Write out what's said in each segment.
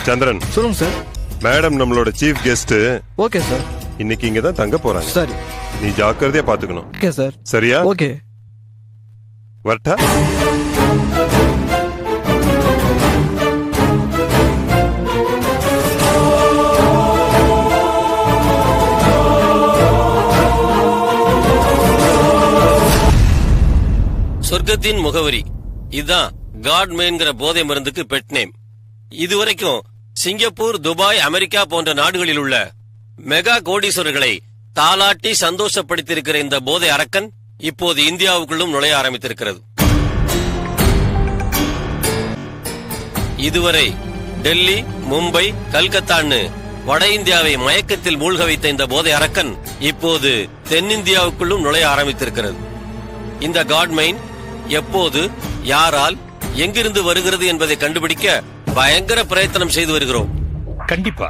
சந்திரன், சொல்லுங்க sir. Madam நம்மளோட chief guest. Okay sir. இன்னைக்கு இங்க தான் தங்க போறாங்க. சரி. நீ ஜாக்கிரதையா பாத்துக்கணும். Okay sir. சரியா? ஓகே. வரட்டா? சொர்க்கத்தின் முகவரி இதுதான். காட்மேன்ங்கிற போதை மருந்துக்கு பெட் நேம். இதுவரைக்கும் சிங்கப்பூர், துபாய், அமெரிக்கா போன்ற நாடுகளில் உள்ள மெகா கோடீஸ்வரர்களை தாலாட்டி சந்தோஷப்படுத்தியிருக்கிற இந்த போதை அரக்கன் இப்போது இந்தியாவுக்குள்ளும் நுழைய ஆரம்பித்திருக்கிறது. இதுவரை டெல்லி, மும்பை, கல்கத்தான்னு வட இந்தியாவை மயக்கத்தில் மூழ்க வைத்த இந்த போதை அரக்கன் இப்போது தென்னிந்தியாவுக்குள்ளும் நுழைய ஆரம்பித்திருக்கிறது. இந்த காட்மைன் எப்போது, யாரால், எங்கிருந்து வருகிறது என்பதை கண்டுபிடிக்க பயங்கர பிரயத்தனம் செய்து வருகிறோம். கண்டிப்பா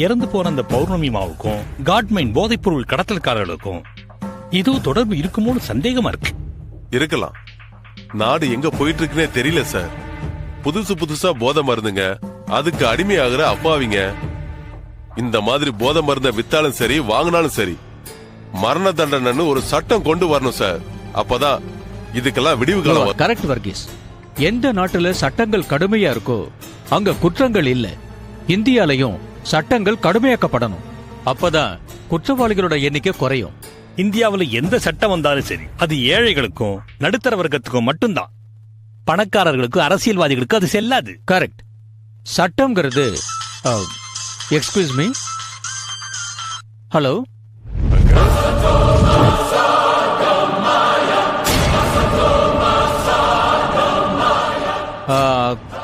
இறந்து போன அந்த பௌர்ணமி மாவுக்கும் காட்மைன் போதைப் பொருள் கடத்தல்காரர்களுக்கும் இது தொடர்பு இருக்குமோன்னு சந்தேகமா இருக்கு. இருக்கலாம். நாடு எங்க போயிட்டு இருக்குன்னே தெரியல சார். புதுசு புதுசா போதை மருந்துங்க, அதுக்கு அடிமையாகிற அப்பாவிங்க. இந்த மாதிரி போதை மருந்த வித்தாலும் சரி, வாங்கினாலும் சரி, மரண தண்டனைன்னு ஒரு சட்டம் கொண்டு வரணும் சார். அப்பதான் இதுக்கெல்லாம் விடிவு காலம். கரெக்ட் வர்கீஸ். எந்த நாட்டுல சட்டங்கள் கடுமையா இருக்கோ அங்க குற்றங்கள் இல்ல. இந்தியாலையும் சட்டங்கள் கடுமையாக்கப்படணும். அப்பதான் குற்றவாளிகளோட எண்ணிக்கை குறையும். இந்தியாவில் எந்த சட்டம் வந்தாலும் சரி, அது ஏழைகளுக்கும் நடுத்தர வர்க்கத்துக்கும் மட்டும்தான். பணக்காரர்களுக்கும் அரசியல்வாதிகளுக்கும் அது செல்லாது. கரெக்ட். சட்டம்ங்கிறது எக்ஸ்கியூஸ் மீ. ஹலோ,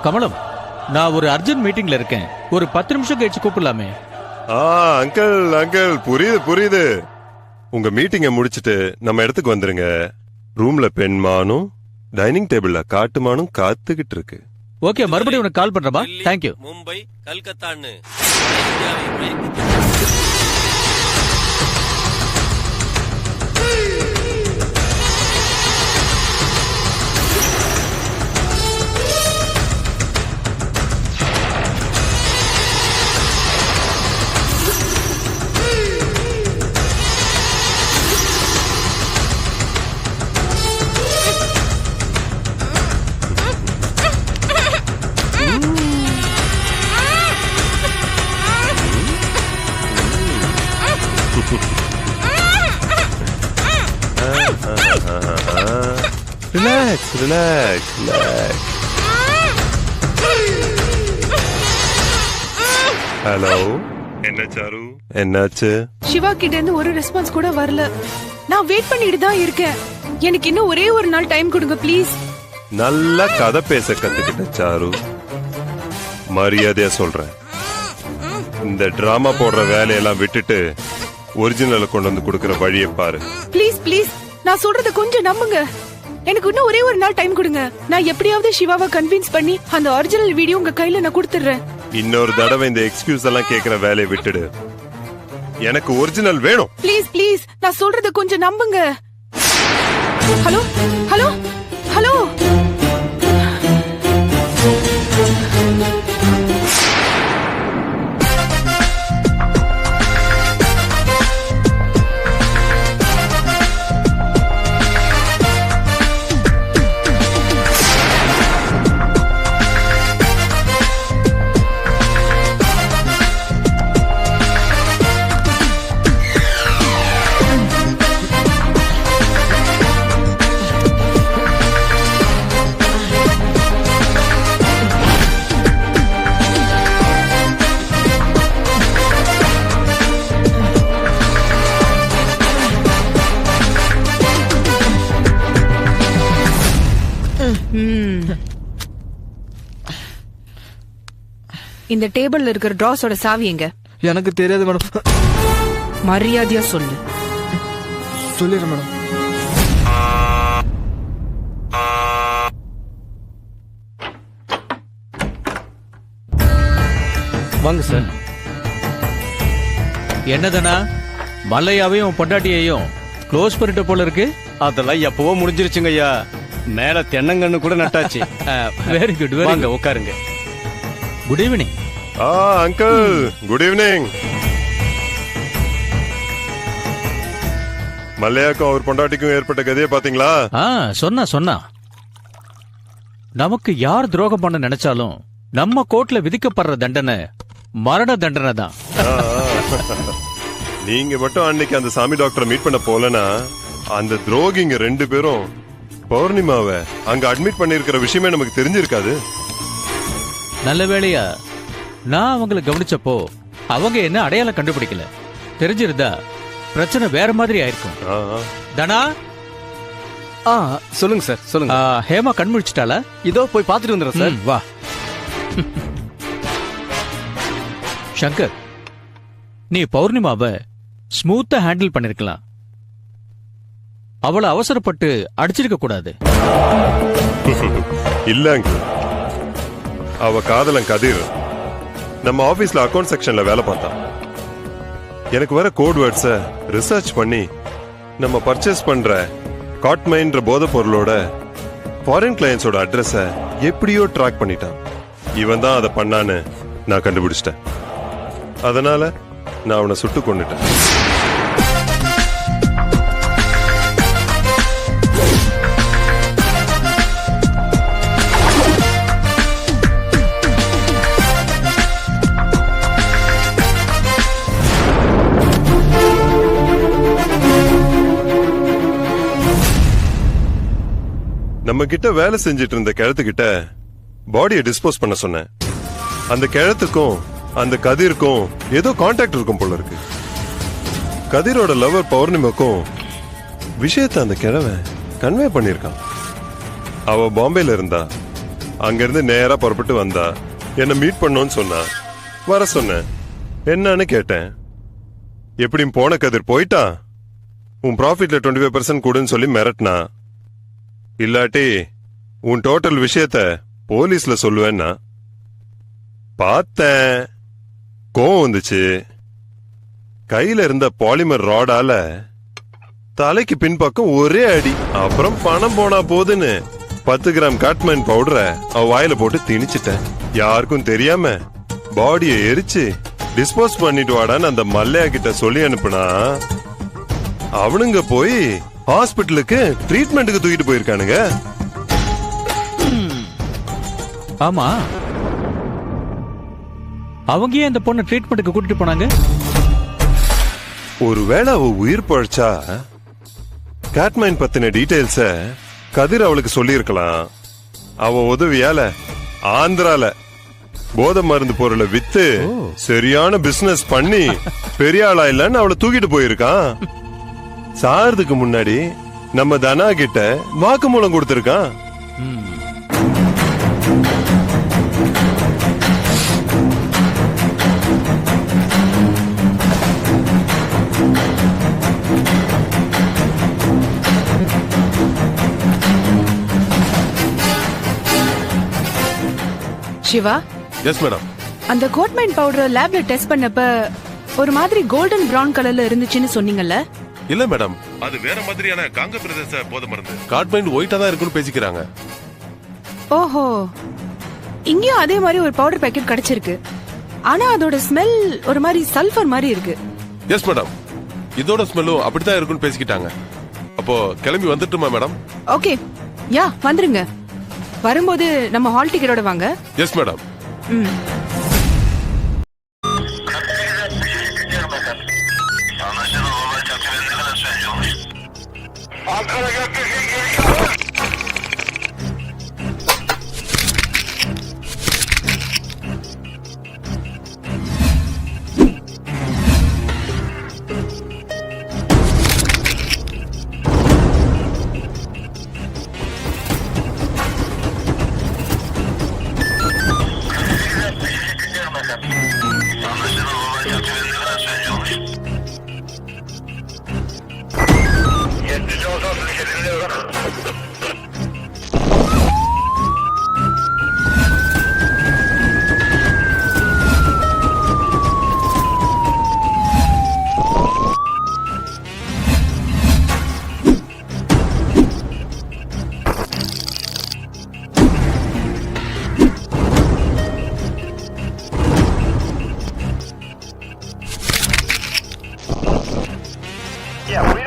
கமலம், நான் ஒரு அர்ஜென்ட் மீட்டிங்ல இருக்கேன். ஒரு 10 நிமிஷம் கழிச்சு கூப்பிடலாமே? அங்கிள் அங்கிள், புரியுது புரியுது. உங்க மீட்டிங்க முடிச்சிட்டு நம்ம இடத்துக்கு வந்துருங்க. ரூம்ல பெண்மானும் டைனிங் டேபிள்ல காட்டுமானும் காத்துக்கிட்டு இருக்கு. ஓகே, மறுபடியும் உனக்கு கால் பண்றேன். தேங்க்யூ. மும்பை, கல்கத்தான்னு ரிலாக்ஸ் ரிலாக்ஸ் ரிலாக்ஸ். ஹலோ, என்ன சாரு, என்னாச்சு? சிவா கிட்ட இருந்து ஒரு ரெஸ்பான்ஸ் கூட வரல. நான் வெயிட் பண்ணிட்டு தான் இருக்கேன். எனக்கு இன்னும் ஒரே ஒரு நாள் டைம் கொடுங்க ப்ளீஸ். நல்லா கதை பேச கத்துக்கிட்ட சாரு. மரியாதையா சொல்றேன், இந்த டிராமா போடுற வேலையெல்லாம் விட்டுட்டு ஒரிஜினலை கொண்டு வந்து கொடுக்கிற வழியை பாரு. ப்ளீஸ் ப்ளீஸ், நான் சொல்றத கொஞ்சம் நம்புங்க. எனக்கு இன்னும் ஒரே ஒரு நாள் டைம் கொடுங்க. நான் எப்படியாவது சிவாவை கன்வின்ஸ் பண்ணி அந்த ஒரிஜினல் வீடியோ உங்க கையில நான் கொடுத்துறேன். இன்னொரு தடவை இந்த எக்ஸ்கியூஸ் எல்லாம் கேக்குற வேலையை விட்டுடு. எனக்கு ஒரிஜினல் வேணும். ப்ளீஸ் ப்ளீஸ், நான் சொல்றத கொஞ்சம் நம்புங்க. Hello hello hello. இந்த டேபிள்ல இருக்கிற டிராஸோட சாவி எங்க? எனக்கு தெரியாது மேடம். மரியாதையா சொல்லு. சொல்லிடுறேன் மேடம். வாங்க சார். என்னதுன்னா மல்லையாவையும் பொண்டாட்டியையும் க்ளோஸ் பண்ணிட்ட போல இருக்கு. அதெல்லாம் எப்பவோ முடிஞ்சிருச்சுங்க ஐயா. மேல தென்னங்கன்னு கூட நட்டாச்சு. Very good. வாங்க உட்காருங்க. Good evening. Uncle good evening. மல்லையாக்கும் அவர் பொண்டாட்டிக்கும் ஏற்பட்ட கதையை பாத்தீங்களா? சொன்னா நமக்கு யார் துரோகம் பண்ண நினைச்சாலும் நம்ம கோர்ட்ல விதிக்கப்படுற தண்டனை மரண தண்டனை தான். நீங்க மட்டும் அன்னைக்கு அந்த சாமி டாக்டரை மீட் பண்ண போலனா அந்த துரோகிங்க 2 பேரும் பௌர்ணிமாவை அங்க அட்மிட் பண்ணிருக்கிற விஷயமே நமக்கு தெரிஞ்சிருக்காது. நல்ல வேளையா நான் அவங்களை கவனிச்சப்போ அவங்க என்ன அடையாளம் கண்டுபிடிக்கல. தெரிஞ்சிருந்தா பிரச்சனை வேற மாதிரி ஆயிருக்கும். ஆ, ஆ. தனா, சொல்லுங்க சார் சொல்லுங்க. ஹேமா கண் முழிச்சிட்டாளா? இதோ போய் பார்த்துட்டு வந்துடுறேன் சார். வா சங்கர், நீ பௌர்ணிமாவை ஸ்மூத்தா ஹேண்டில் பண்ணிருக்கலாம். அவளை அவசரப்பட்டு அடிச்சிருக்க கூடாது. இல்ல அங்கிள், அவ காதலன் கதிர் நம்ம ஆபீஸ்ல அக்கவுண்ட் செக்ஷன்ல வேலை பார்த்தான். எனக்கு வர கோட் வேர்ட்ஸ ரிசர்ச் பண்ணி நம்ம பர்ச்சேஸ் பண்ற காட்மைன்ற போதை பொருளோட ஃபாரின் கிளையன்ஸோட அட்ரஸ எப்படியோ ட்ராக் பண்ணிட்டான். இவன் தான் அதை பண்ணான்னு நான் கண்டுபிடிச்சிட்டேன். அதனால நான் அவனை சுட்டு கொன்னுட்டேன். நம்ம கிட்ட வேலை செஞ்சிட்டு இருந்த கிழத்துக்கிட்ட பாடியை டிஸ்போஸ் பண்ண சொன்னேன். அந்த கிழத்துக்கும் அந்த கதிர்க்கும் ஏதோ கான்டாக்ட் இருக்கும் போல இருக்கு. கதிரோட லவர் பௌர்ணிமாக்கும் விஷயத்தை அந்த கிழவன் கன்வே பண்ணிருக்கான். அவ பாம்பேல இருந்தா, அங்கிருந்து நேரா புறப்பட்டு வந்தா. என்ன மீட் பண்ணோன்னு சொன்னா. வர சொன்னேன். என்னன்னு கேட்டேன். எப்படியும் போன கதிர் போயிட்டான். உன் ப்ராஃபிட்ல 25% கூடுன்னு சொல்லி மிரட்டினா. இல்லாட்டி உன் டோட்டல் விஷயத்த போலீஸ்ல சொல்லுவேன்னா. பார்த்தேன், கோவம் வந்துச்சு. கையில இருந்த பாலிமர் ராடால தலைக்கு பின்பக்கம் ஒரே அடி. அப்புறம் பணம் போனா போதுன்னு 10 கிராம் காட்மைன் பவுடரை அவ வாயில போட்டு திணிச்சிட்டேன். யாருக்கும் தெரியாம பாடியை எரிச்சு டிஸ்போஸ் பண்ணிட்டு வாடான்னு அந்த மல்லையா கிட்ட சொல்லி அனுப்புனா, அவனுங்க போய் ஹாஸ்பிட்டலுக்கு ட்ரீட்மெண்ட்டுக்கு தூக்கிட்டு போயிருக்கானுங்க. ஆமா, அவங்க ஏன் இந்த பொண்ணு ட்ரீட்மெண்ட்டுக்கு கூட்டிட்டு போனாங்க? ஒருவேளை அவ உயிர் பழைச்சா காட்மைன் பத்தின டீடைல்ஸ கதிர் அவளுக்கு சொல்லியிருக்கலாம். அவ உதவியால ஆந்திரால போதை மருந்து பொருளை வித்து சரியான பிசினஸ் பண்ணி பெரிய ஆளா இல்லன்னு அவளை தூக்கிட்டு போயிருக்கான். சாகிறதுக்கு முன்னாடி நம்ம தனா கிட்ட வாக்குமூலம் கொடுத்திருக்கான். Siva, yes madam. அந்த கோட்மைன் பவுடர் லேப்ல டெஸ்ட் பண்ணப்ப ஒரு மாதிரி கோல்டன் பிரவுன் கலர்ல இருந்துச்சுன்னு சொன்னீங்கல்ல? இல்ல மேடம், அது வேற மாதிரியான காங்க பிரதேச போதை மருந்து. காட்மைண்ட் ஒயிட்டா தான் இருக்குன்னு பேசிக்கிறாங்க. ஓஹோ, இங்கேயும் அதே மாதிரி ஒரு பவுடர் பேக்கெட் கிடைச்சிருக்கு. ஆனா அதோட ஸ்மெல் ஒரு மாதிரி சல்ஃபர் மாதிரி இருக்கு. எஸ் மேடம், இதோட ஸ்மெல்லும் அப்படித்தான் இருக்குன்னு பேசிக்கிட்டாங்க. அப்போ கிளம்பி வந்துட்டுமா மேடம்? ஓகே, யா வந்துருங்க. வரும்போது நம்ம ஹால் டிக்கெட்டோட வாங்க. Yes madam.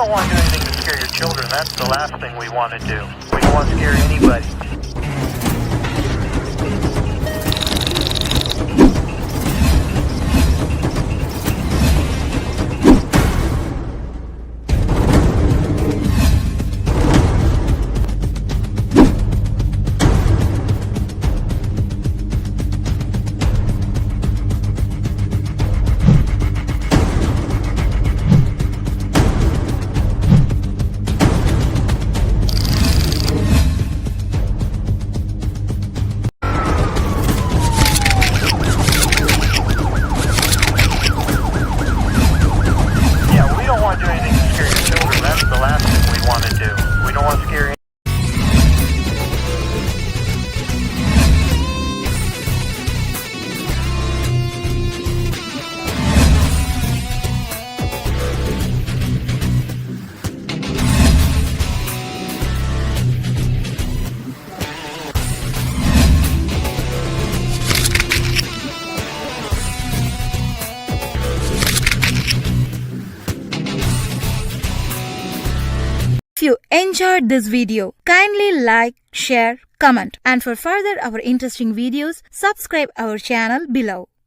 don't want to do anything to scare your children. That's the last thing we want to do. We don't want to scare anybody. If you enjoyed this video, kindly like, share, comment, and for further our interesting videos, subscribe our channel below.